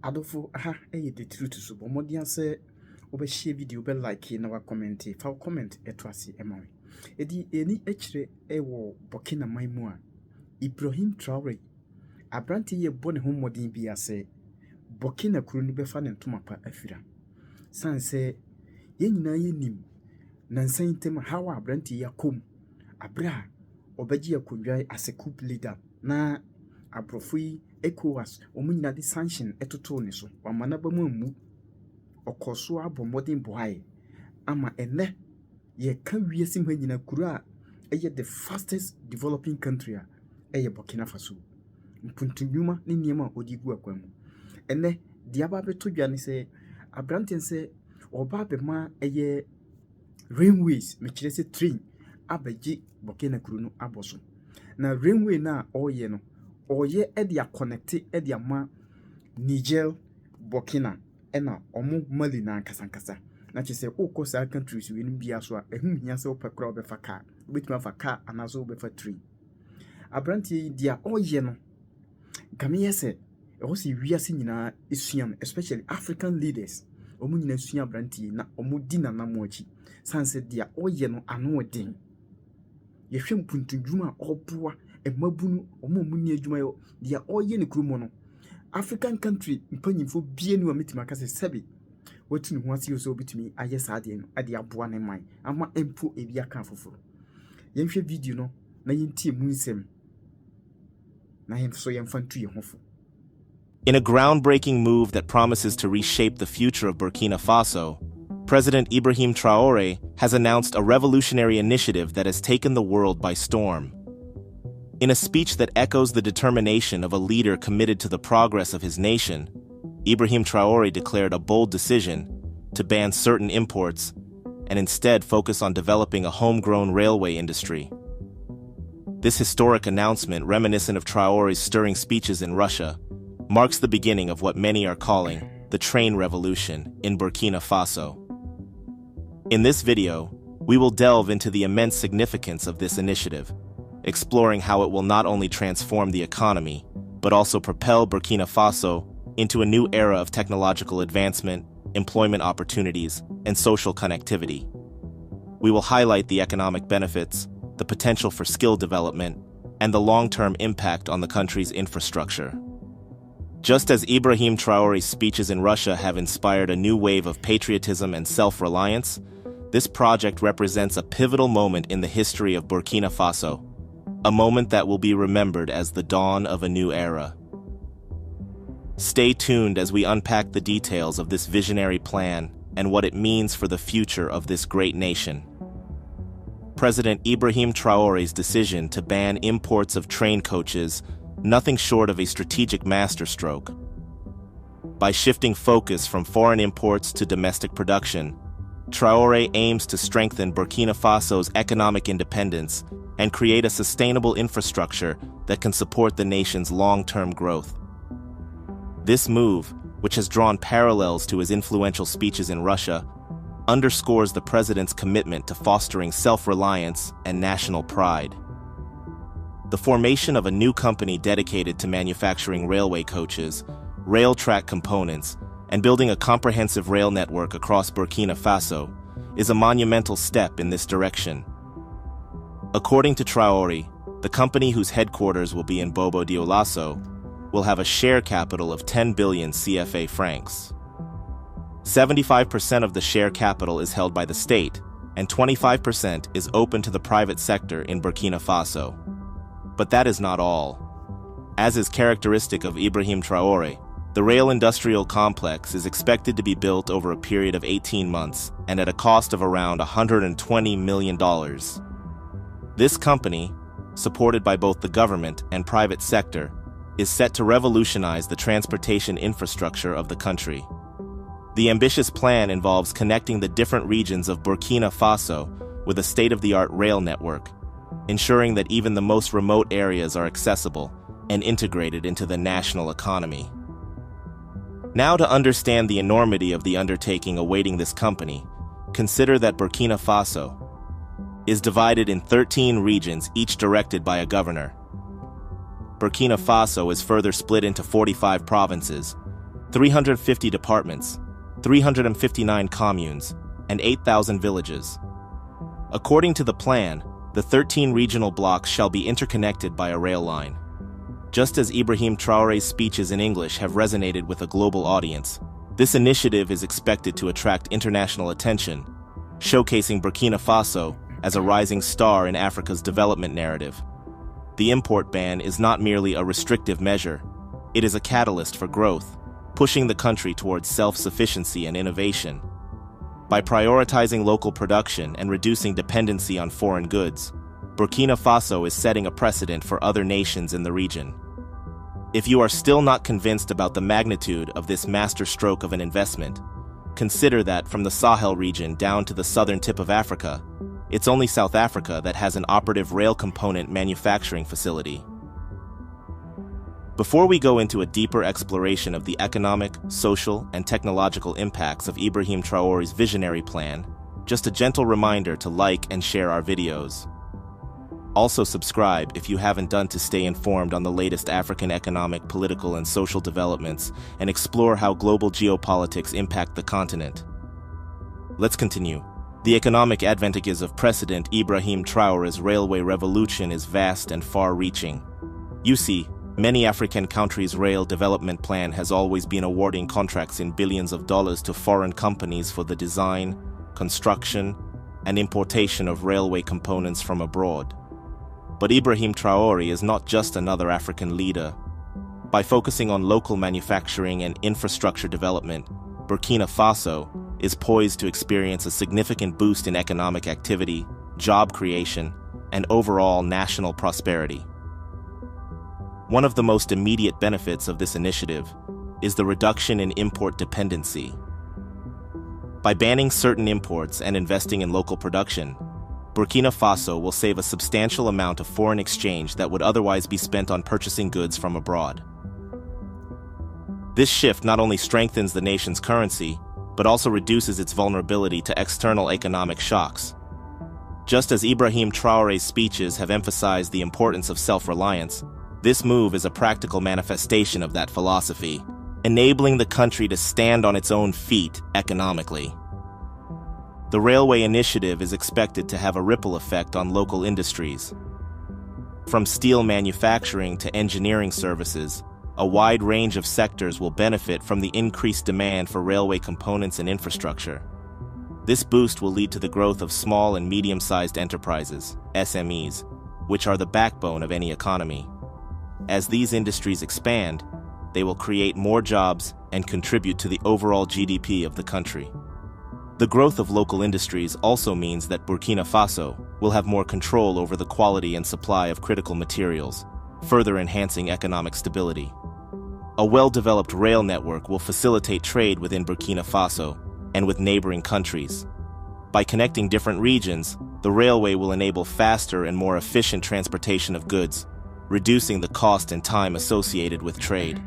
Adofo aha the truth so bomodia say share video be like na wa comment fa comment eto ase emawe edi eni ekire ewo Burkina maimu a Ibrahim Teore abranti ye bone ho modin bi ase Burkina kuro ni be fa ne ntomapa afira sanse ye nyina ye nim nansan tem hawa abranti yakom abra obaji akodwa as a coup leader na abrofui A.E.S omunyina di sanction etoto ne so wamana ba mu okoso abomodin boae ama ene ye ka wiase manyina kuro a eye the fastest developing country a eye Burkina Faso mpuntunwuma ne niema odigu akwamu ene dia ba beto dwane se abranten se oba be ma eye railways mekire se train abaji Burkina kuro no aboso na railway na oye no oye edia connect edia ma Niger Burkina ena omo Mali na kasankasa na chese okosa countries we nbia so a ehum hia se opekra obefa car obetuma fa car anazo obefa train abrantie dia oye no kame yese o si wiase nyina esuam especially African leaders omo nyina sua abrantie na omo di na moachi sanse dia oye no ano odin yehwem puntudwuma oboa emabunu omo munni adwuma yo dia oye ne krumo no African country mpanyimfo bienu a metima kase sebi watunu ho ase so bitumi aye saade no ade aboa ne man ama empo ebi aka foforo yenhwe video no na yentie mu nsem na yenso yenfantu ye hofo. In a groundbreaking move that promises to reshape the future of Burkina Faso, President Ibrahim Traore has announced a revolutionary initiative that has taken the world by storm. In a speech that echoes the determination of a leader committed to the progress of his nation, Ibrahim Traore declared a bold decision to ban certain imports and instead focus on developing a homegrown railway industry. This historic announcement, reminiscent of Traore's stirring speeches in Russia, marks the beginning of what many are calling the train revolution in Burkina Faso. In this video, we will delve into the immense significance of this initiative, exploring how it will not only transform the economy, but also propel Burkina Faso into a new era of technological advancement, employment opportunities, and social connectivity. We will highlight the economic benefits, the potential for skill development, and the long-term impact on the country's infrastructure. Just as Ibrahim Traore's speeches in Russia have inspired a new wave of patriotism and self-reliance, this project represents a pivotal moment in the history of Burkina Faso, a moment that will be remembered as the dawn of a new era. Stay tuned as we unpack the details of this visionary plan and what it means for the future of this great nation. President Ibrahim Traore's decision to ban imports of train coaches, nothing short of a strategic masterstroke. By shifting focus from foreign imports to domestic production, Traore aims to strengthen Burkina Faso's economic independence and create a sustainable infrastructure that can support the nation's long-term growth. This move, which has drawn parallels to his influential speeches in Russia, underscores the president's commitment to fostering self-reliance and national pride. The formation of a new company dedicated to manufacturing railway coaches, rail track components, and building a comprehensive rail network across Burkina Faso is a monumental step in this direction. According to Traore, the company, whose headquarters will be in Bobo Dioulasso, will have a share capital of 10 billion CFA francs. 75% of the share capital is held by the state, and 25% is open to the private sector in Burkina Faso. But that is not all. As is characteristic of Ibrahim Traore, the rail industrial complex is expected to be built over a period of 18 months and at a cost of around $120 million. This company, supported by both the government and private sector, is set to revolutionize the transportation infrastructure of the country. The ambitious plan involves connecting the different regions of Burkina Faso with a state-of-the-art rail network, ensuring that even the most remote areas are accessible and integrated into the national economy. Now, to understand the enormity of the undertaking awaiting this company, consider that Burkina Faso is divided in 13 regions, each directed by a governor. Burkina Faso is further split into 45 provinces, 350 departments, 359 communes, and 8,000 villages. According to the plan, the 13 regional blocks shall be interconnected by a rail line. Just as Ibrahim Traore's speeches in English have resonated with a global audience, this initiative is expected to attract international attention, showcasing Burkina Faso as a rising star in Africa's development narrative. The import ban is not merely a restrictive measure, it is a catalyst for growth, pushing the country towards self-sufficiency and innovation. By prioritizing local production and reducing dependency on foreign goods, Burkina Faso is setting a precedent for other nations in the region. If you are still not convinced about the magnitude of this masterstroke of an investment, consider that from the Sahel region down to the southern tip of Africa, it's only South Africa that has an operative rail component manufacturing facility. Before we go into a deeper exploration of the economic, social, and technological impacts of Ibrahim Traore's visionary plan, just a gentle reminder to like and share our videos. Also subscribe if you haven't done to stay informed on the latest African economic, political, and social developments and explore how global geopolitics impact the continent. Let's continue. The economic advantages of President Ibrahim Traore's railway revolution is vast and far-reaching. You see, many African countries' rail development plan has always been awarding contracts in billions of dollars to foreign companies for the design, construction, and importation of railway components from abroad. But Ibrahim Traore is not just another African leader. By focusing on local manufacturing and infrastructure development, Burkina Faso is poised to experience a significant boost in economic activity, job creation, and overall national prosperity. One of the most immediate benefits of this initiative is the reduction in import dependency. By banning certain imports and investing in local production, Burkina Faso will save a substantial amount of foreign exchange that would otherwise be spent on purchasing goods from abroad. This shift not only strengthens the nation's currency, but also reduces its vulnerability to external economic shocks. Just as Ibrahim Traore's speeches have emphasized the importance of self-reliance, this move is a practical manifestation of that philosophy, enabling the country to stand on its own feet economically. The railway initiative is expected to have a ripple effect on local industries. From steel manufacturing to engineering services, a wide range of sectors will benefit from the increased demand for railway components and infrastructure. This boost will lead to the growth of small and medium-sized enterprises, SMEs, which are the backbone of any economy. As these industries expand, they will create more jobs and contribute to the overall GDP of the country. The growth of local industries also means that Burkina Faso will have more control over the quality and supply of critical materials, further enhancing economic stability. A well-developed rail network will facilitate trade within Burkina Faso and with neighboring countries. By connecting different regions, the railway will enable faster and more efficient transportation of goods, reducing the cost and time associated with trade.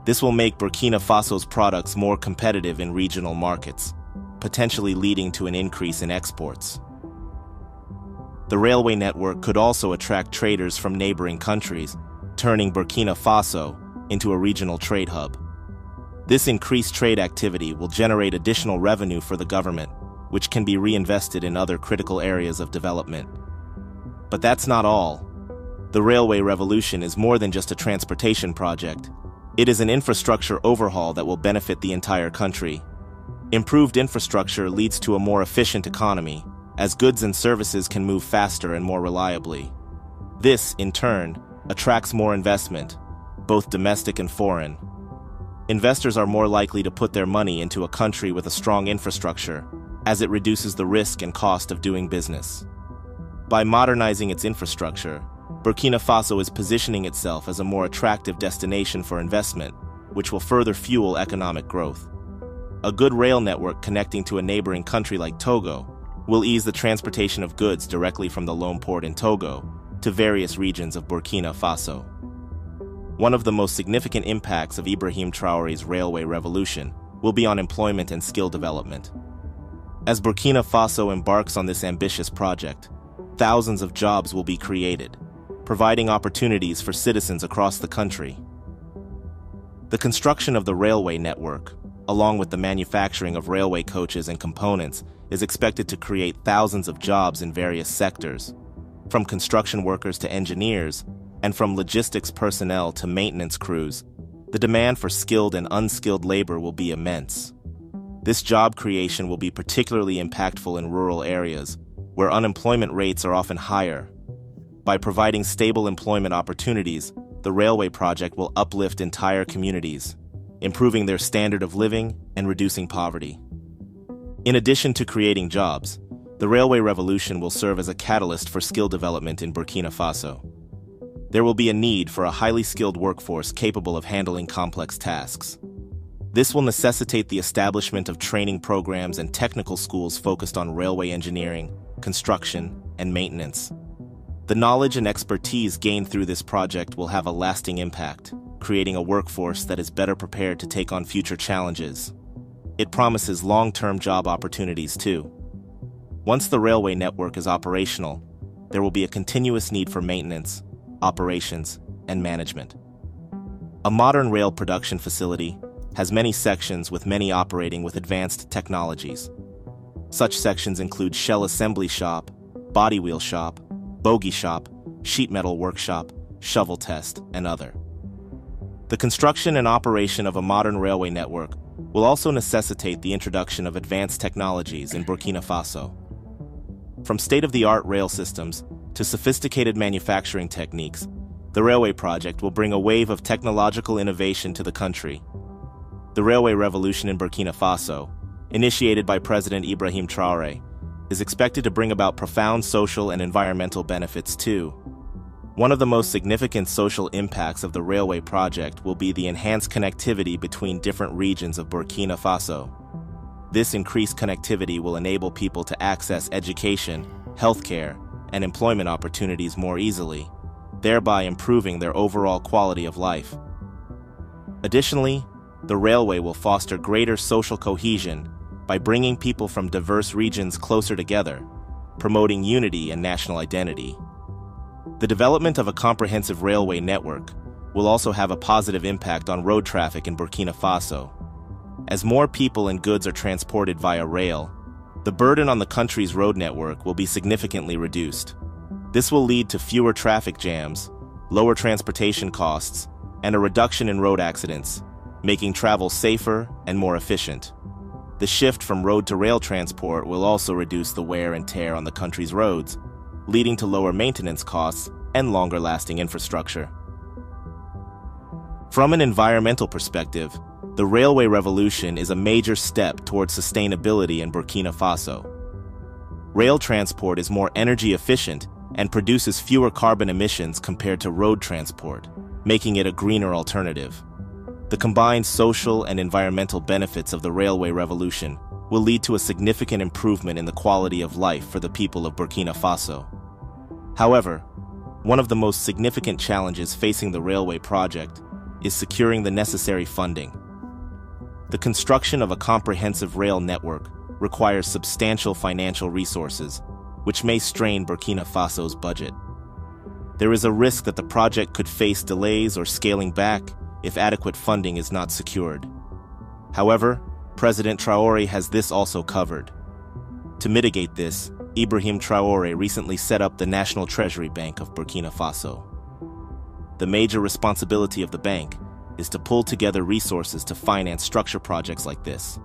This will make Burkina Faso's products more competitive in regional markets, potentially leading to an increase in exports. The railway network could also attract traders from neighboring countries, turning Burkina Faso into a regional trade hub. This increased trade activity will generate additional revenue for the government, which can be reinvested in other critical areas of development. But that's not all. The railway revolution is more than just a transportation project. It is an infrastructure overhaul that will benefit the entire country. Improved infrastructure leads to a more efficient economy, as goods and services can move faster and more reliably. This, in turn, attracts more investment, both domestic and foreign. Investors are more likely to put their money into a country with a strong infrastructure, as it reduces the risk and cost of doing business. By modernizing its infrastructure, Burkina Faso is positioning itself as a more attractive destination for investment, which will further fuel economic growth. A good rail network connecting to a neighboring country like Togo will ease the transportation of goods directly from the Lome port in Togo to various regions of Burkina Faso. One of the most significant impacts of Ibrahim Traore's railway revolution will be on employment and skill development. As Burkina Faso embarks on this ambitious project, thousands of jobs will be created, providing opportunities for citizens across the country. The construction of the railway network, along with the manufacturing of railway coaches and components, is expected to create thousands of jobs in various sectors, from construction workers to engineers, and from logistics personnel to maintenance crews. The demand for skilled and unskilled labor will be immense. This job creation will be particularly impactful in rural areas, where unemployment rates are often higher. By providing stable employment opportunities, the railway project will uplift entire communities, improving their standard of living and reducing poverty. In addition to creating jobs, the railway revolution will serve as a catalyst for skill development in Burkina Faso. There will be a need for a highly skilled workforce capable of handling complex tasks. This will necessitate the establishment of training programs and technical schools focused on railway engineering, construction, and maintenance. The knowledge and expertise gained through this project will have a lasting impact, creating a workforce that is better prepared to take on future challenges. It promises long-term job opportunities too. Once the railway network is operational, there will be a continuous need for maintenance, operations, and management. A modern rail production facility has many sections, with many operating with advanced technologies. Such sections include shell assembly shop, body wheel shop, bogie shop, sheet metal workshop, shovel test, and other. The construction and operation of a modern railway network will also necessitate the introduction of advanced technologies in Burkina Faso. From state-of-the-art rail systems to sophisticated manufacturing techniques, the railway project will bring a wave of technological innovation to the country. The railway revolution in Burkina Faso, initiated by President Ibrahim Traore, is expected to bring about profound social and environmental benefits too. One of the most significant social impacts of the railway project will be the enhanced connectivity between different regions of Burkina Faso. This increased connectivity will enable people to access education, healthcare, and employment opportunities more easily, thereby improving their overall quality of life. Additionally, the railway will foster greater social cohesion by bringing people from diverse regions closer together, promoting unity and national identity. The development of a comprehensive railway network will also have a positive impact on road traffic in Burkina Faso. As more people and goods are transported via rail, the burden on the country's road network will be significantly reduced. This will lead to fewer traffic jams, lower transportation costs, and a reduction in road accidents, making travel safer and more efficient. The shift from road to rail transport will also reduce the wear and tear on the country's roads, leading to lower maintenance costs and longer-lasting infrastructure. From an environmental perspective, the railway revolution is a major step towards sustainability in Burkina Faso. Rail transport is more energy efficient and produces fewer carbon emissions compared to road transport, making it a greener alternative. The combined social and environmental benefits of the railway revolution will lead to a significant improvement in the quality of life for the people of Burkina Faso. However, one of the most significant challenges facing the railway project is securing the necessary funding. The construction of a comprehensive rail network requires substantial financial resources, which may strain Burkina Faso's budget. There is a risk that the project could face delays or scaling back if adequate funding is not secured. However, President Traore has this also covered. To mitigate this, Ibrahim Traore recently set up the National Treasury Bank of Burkina Faso. The major responsibility of the bank is to pull together resources to finance structure projects like this.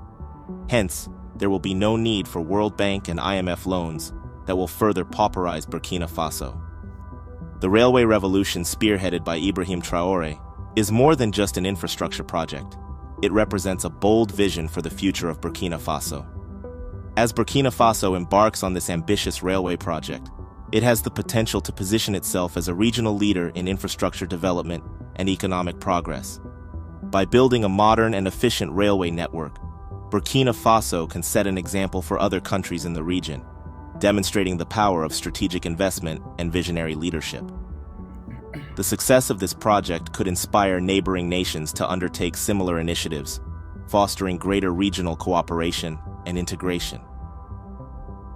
Hence, there will be no need for World Bank and IMF loans that will further pauperize Burkina Faso. The railway revolution spearheaded by Ibrahim Traore is more than just an infrastructure project. It represents a bold vision for the future of Burkina Faso. As Burkina Faso embarks on this ambitious railway project, it has the potential to position itself as a regional leader in infrastructure development and economic progress. By building a modern and efficient railway network, Burkina Faso can set an example for other countries in the region, demonstrating the power of strategic investment and visionary leadership. The success of this project could inspire neighboring nations to undertake similar initiatives, fostering greater regional cooperation and integration.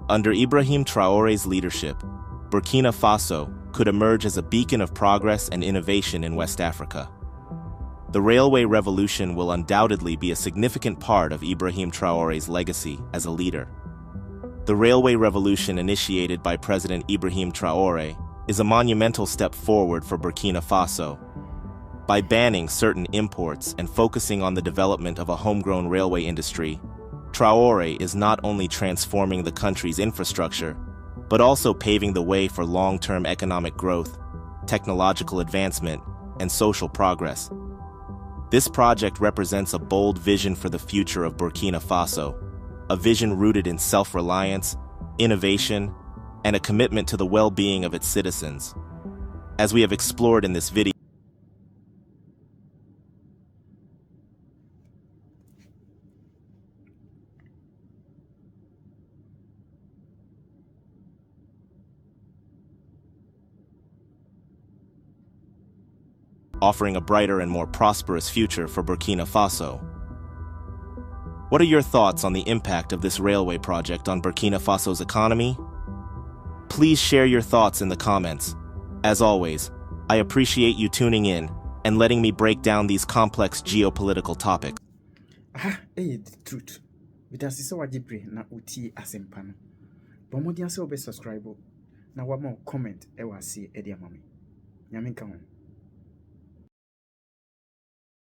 Under Ibrahim Traore's leadership, Burkina Faso could emerge as a beacon of progress and innovation in West Africa. The railway revolution will undoubtedly be a significant part of Ibrahim Traore's legacy as a leader. The railway revolution initiated by President Ibrahim Traore is a monumental step forward for Burkina Faso. By banning certain imports and focusing on the development of a homegrown railway industry, Traore is not only transforming the country's infrastructure, but also paving the way for long-term economic growth, technological advancement, and social progress. This project represents a bold vision for the future of Burkina Faso, a vision rooted in self-reliance, innovation, and a commitment to the well-being of its citizens. As we have explored in this video, offering a brighter and more prosperous future for Burkina Faso. What are your thoughts on the impact of this railway project on Burkina Faso's economy? Please share your thoughts in the comments. As always, I appreciate you tuning in and letting me break down these complex geopolitical topics. The truth. Because it's so deep na uti asempano. Bomodian se obe subscribe na wa mo comment e wa see e dia mami. Nyame ka ho.